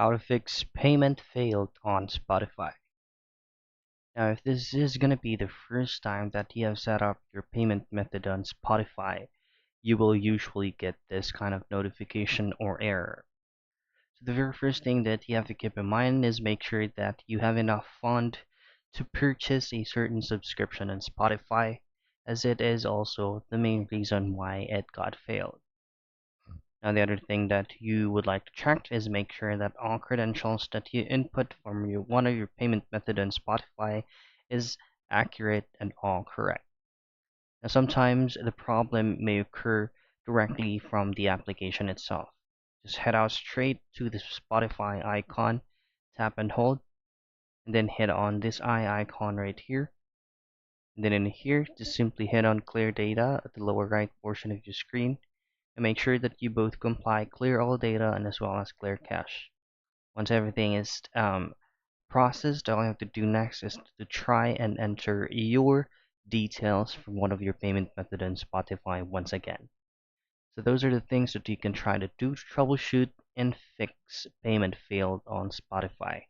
How to fix payment failed on Spotify. Now, if this is going to be the first time that you have set up your payment method on Spotify, you will usually get this kind of notification or error. So the very first thing that you have to keep in mind is make sure that you have enough fund to purchase a certain subscription on Spotify, as it is also the main reason why it got failed. Now, the other thing that you would like to check is make sure that all credentials that you input from one of your payment method on Spotify is accurate and all correct. Now, sometimes the problem may occur directly from the application itself. Just head out straight to the Spotify icon, tap and hold, and then hit on this eye icon right here. And then in here, just simply hit on clear data at the lower right portion of your screen and make sure that you both comply clear all data and as well as clear cache. Once everything is processed, all you have to do next is to try and enter your details from one of your payment method on Spotify once again. So those are the things that you can try to do to troubleshoot and fix payment failed on Spotify.